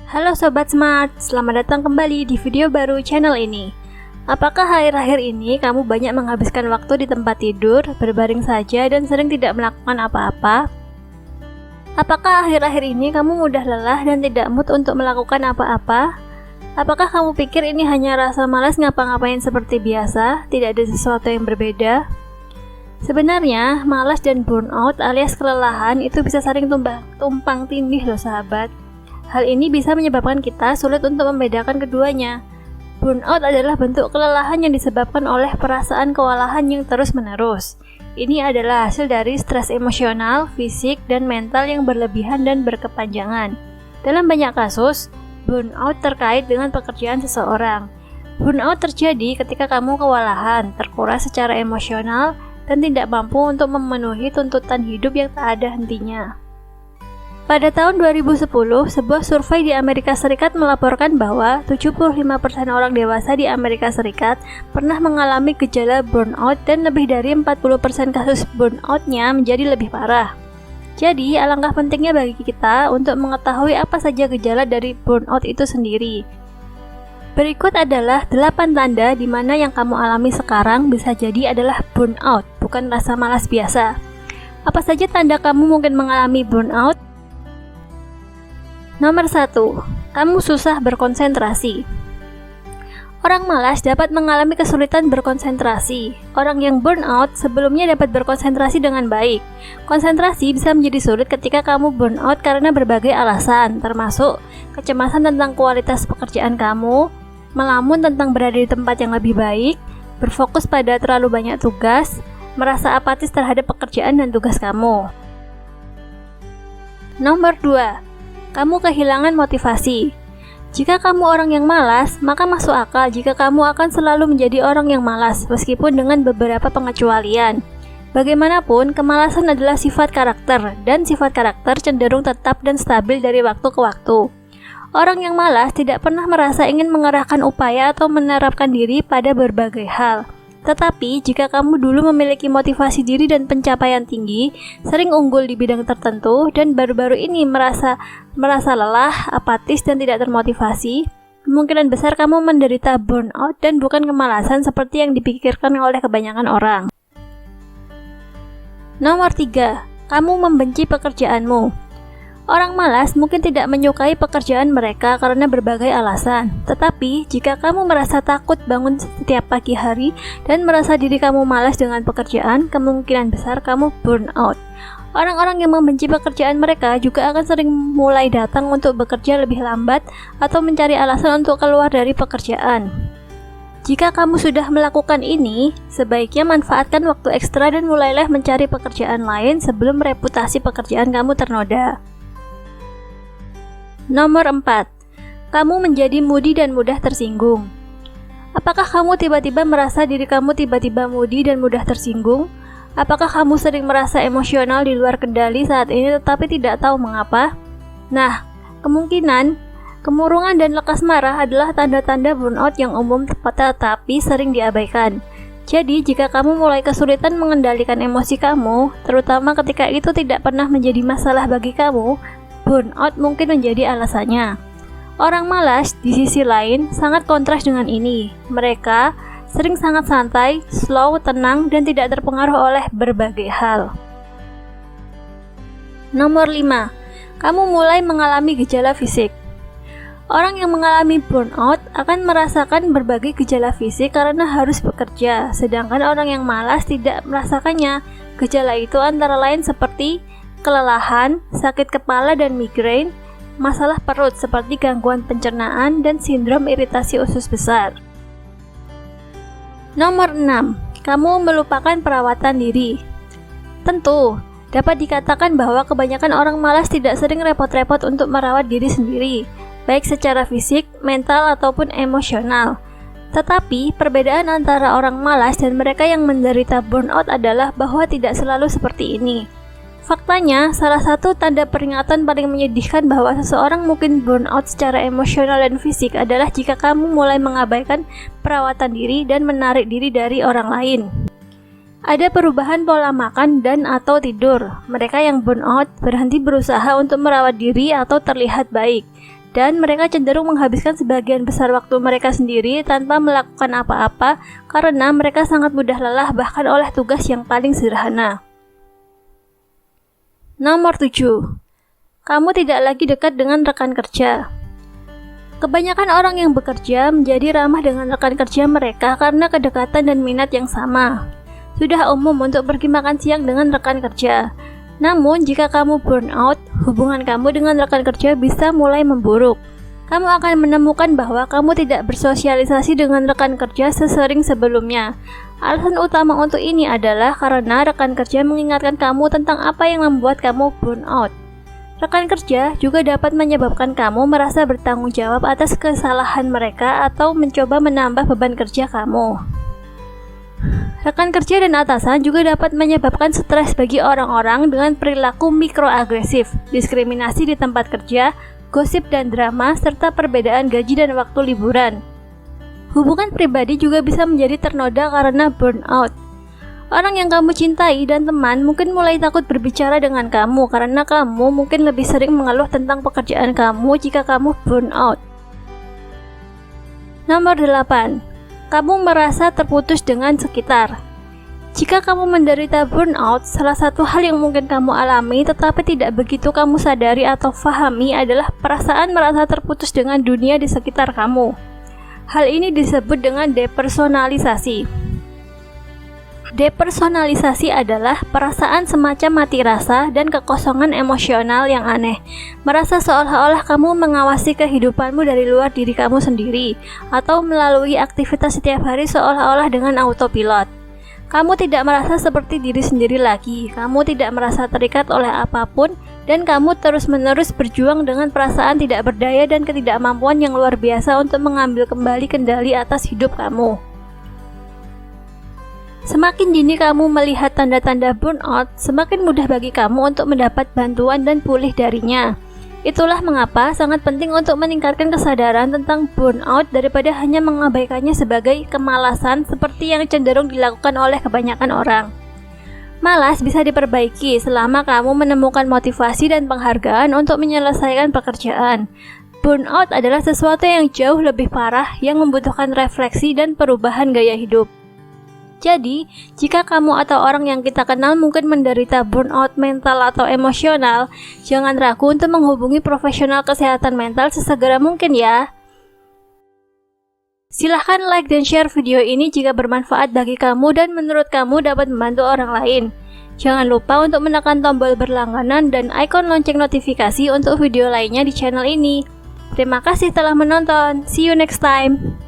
Halo Sobat Smart, selamat datang kembali di video baru channel ini. Apakah akhir-akhir ini kamu banyak menghabiskan waktu di tempat tidur, berbaring saja dan sering tidak melakukan apa-apa? Apakah akhir-akhir ini kamu mudah lelah dan tidak mood untuk melakukan apa-apa? Apakah kamu pikir ini hanya rasa malas ngapa-ngapain seperti biasa, tidak ada sesuatu yang berbeda? Sebenarnya, malas dan burnout alias kelelahan itu bisa sering tumpang tindih loh sahabat. Hal ini bisa menyebabkan kita sulit untuk membedakan keduanya. Burnout adalah bentuk kelelahan yang disebabkan oleh perasaan kewalahan yang terus-menerus. Ini adalah hasil dari stres emosional, fisik, dan mental yang berlebihan dan berkepanjangan. Dalam banyak kasus, burnout terkait dengan pekerjaan seseorang. Burnout terjadi ketika kamu kewalahan, terkuras secara emosional, dan tidak mampu untuk memenuhi tuntutan hidup yang tak ada hentinya. Pada tahun 2010, sebuah survei di Amerika Serikat melaporkan bahwa 75% orang dewasa di Amerika Serikat pernah mengalami gejala burnout dan lebih dari 40% kasus burnout-nya menjadi lebih parah. Jadi, alangkah pentingnya bagi kita untuk mengetahui apa saja gejala dari burnout itu sendiri. Berikut adalah 8 tanda di mana yang kamu alami sekarang bisa jadi adalah burnout, bukan rasa malas biasa. Apa saja tanda kamu mungkin mengalami burnout? Nomor 1. Kamu susah berkonsentrasi. Orang malas dapat mengalami kesulitan berkonsentrasi. Orang yang burnout sebelumnya dapat berkonsentrasi dengan baik. Konsentrasi bisa menjadi sulit ketika kamu burnout karena berbagai alasan, termasuk kecemasan tentang kualitas pekerjaan kamu, melamun tentang berada di tempat yang lebih baik, berfokus pada terlalu banyak tugas, merasa apatis terhadap pekerjaan dan tugas kamu. Nomor 2. Kamu kehilangan motivasi. Jika kamu orang yang malas, maka masuk akal jika kamu akan selalu menjadi orang yang malas, meskipun dengan beberapa pengecualian. Bagaimanapun, kemalasan adalah sifat karakter, dan sifat karakter cenderung tetap dan stabil dari waktu ke waktu. Orang yang malas tidak pernah merasa ingin mengerahkan upaya atau menerapkan diri pada berbagai hal. Tetapi, jika kamu dulu memiliki motivasi diri dan pencapaian tinggi, sering unggul di bidang tertentu, dan baru-baru ini merasa lelah, apatis, dan tidak termotivasi, kemungkinan besar kamu menderita burnout dan bukan kemalasan seperti yang dipikirkan oleh kebanyakan orang. Nomor 3. Kamu membenci pekerjaanmu. Orang malas mungkin tidak menyukai pekerjaan mereka karena berbagai alasan. Tetapi, jika kamu merasa takut bangun setiap pagi hari dan merasa diri kamu malas dengan pekerjaan, kemungkinan besar kamu burnout. Orang-orang yang membenci pekerjaan mereka juga akan sering mulai datang untuk bekerja lebih lambat atau mencari alasan untuk keluar dari pekerjaan. Jika kamu sudah melakukan ini, sebaiknya manfaatkan waktu ekstra dan mulailah mencari pekerjaan lain sebelum reputasi pekerjaan kamu ternoda. Nomor 4. Kamu menjadi moody dan mudah tersinggung. Apakah kamu tiba-tiba merasa diri kamu tiba-tiba moody dan mudah tersinggung? Apakah kamu sering merasa emosional di luar kendali saat ini tetapi tidak tahu mengapa? Nah, kemungkinan kemurungan dan lekas marah adalah tanda-tanda burnout yang umum tetapi sering diabaikan. Jadi, jika kamu mulai kesulitan mengendalikan emosi kamu, terutama ketika itu tidak pernah menjadi masalah bagi kamu, burnout mungkin menjadi alasannya. Orang malas, di sisi lain, sangat kontras dengan ini. Mereka sering sangat santai, slow, tenang, dan tidak terpengaruh oleh berbagai hal. Nomor 5. Kamu mulai mengalami gejala fisik. Orang yang mengalami burnout akan merasakan berbagai gejala fisik karena harus bekerja, sedangkan orang yang malas tidak merasakannya. Gejala itu antara lain seperti kelelahan, sakit kepala dan migrain, masalah perut seperti gangguan pencernaan, dan sindrom iritasi usus besar. Nomor 6. Kamu melupakan perawatan diri. Tentu, dapat dikatakan bahwa kebanyakan orang malas tidak sering repot-repot untuk merawat diri sendiri, baik secara fisik, mental, ataupun emosional. Tetapi, perbedaan antara orang malas dan mereka yang menderita burnout adalah bahwa tidak selalu seperti ini. Faktanya, salah satu tanda peringatan paling menyedihkan bahwa seseorang mungkin burnout secara emosional dan fisik adalah jika kamu mulai mengabaikan perawatan diri dan menarik diri dari orang lain. Ada perubahan pola makan dan atau tidur. Mereka yang burnout berhenti berusaha untuk merawat diri atau terlihat baik. dan mereka cenderung menghabiskan sebagian besar waktu mereka sendiri tanpa melakukan apa-apa karena mereka sangat mudah lelah bahkan oleh tugas yang paling sederhana. Nomor 7. Kamu tidak lagi dekat dengan rekan kerja. Kebanyakan orang yang bekerja menjadi ramah dengan rekan kerja mereka karena kedekatan dan minat yang sama. Sudah umum untuk pergi makan siang dengan rekan kerja. Namun, jika kamu burn out, hubungan kamu dengan rekan kerja bisa mulai memburuk. Kamu akan menemukan bahwa kamu tidak bersosialisasi dengan rekan kerja sesering sebelumnya. Alasan utama untuk ini adalah karena rekan kerja mengingatkan kamu tentang apa yang membuat kamu burn out. Rekan kerja juga dapat menyebabkan kamu merasa bertanggung jawab atas kesalahan mereka atau mencoba menambah beban kerja kamu. Rekan kerja dan atasan juga dapat menyebabkan stres bagi orang-orang dengan perilaku mikroagresif, diskriminasi di tempat kerja, gosip dan drama, serta perbedaan gaji dan waktu liburan. Hubungan pribadi juga bisa menjadi ternoda karena burnout. Orang yang kamu cintai dan teman mungkin mulai takut berbicara dengan kamu karena kamu mungkin lebih sering mengeluh tentang pekerjaan kamu jika kamu burnout. Nomor 8. Kamu merasa terputus dengan sekitar. Jika kamu menderita burnout, salah satu hal yang mungkin kamu alami tetapi tidak begitu kamu sadari atau pahami adalah perasaan merasa terputus dengan dunia di sekitar kamu. Hal ini disebut dengan depersonalisasi. Depersonalisasi adalah perasaan semacam mati rasa dan kekosongan emosional yang aneh. Merasa seolah-olah kamu mengawasi kehidupanmu dari luar diri kamu sendiri, atau melalui aktivitas setiap hari seolah-olah dengan autopilot. Kamu tidak merasa seperti diri sendiri lagi, kamu tidak merasa terikat oleh apapun, dan kamu terus-menerus berjuang dengan perasaan tidak berdaya dan ketidakmampuan yang luar biasa untuk mengambil kembali kendali atas hidup kamu. Semakin dini kamu melihat tanda-tanda burnout, semakin mudah bagi kamu untuk mendapat bantuan dan pulih darinya. Itulah mengapa sangat penting untuk meningkatkan kesadaran tentang burnout daripada hanya mengabaikannya sebagai kemalasan seperti yang cenderung dilakukan oleh kebanyakan orang. Malas bisa diperbaiki selama kamu menemukan motivasi dan penghargaan untuk menyelesaikan pekerjaan. Burnout adalah sesuatu yang jauh lebih parah yang membutuhkan refleksi dan perubahan gaya hidup. Jadi, jika kamu atau orang yang kita kenal mungkin menderita burnout mental atau emosional, jangan ragu untuk menghubungi profesional kesehatan mental sesegera mungkin ya. Silahkan like dan share video ini jika bermanfaat bagi kamu dan menurut kamu dapat membantu orang lain. Jangan lupa untuk menekan tombol berlangganan dan ikon lonceng notifikasi untuk video lainnya di channel ini. Terima kasih telah menonton. See you next time.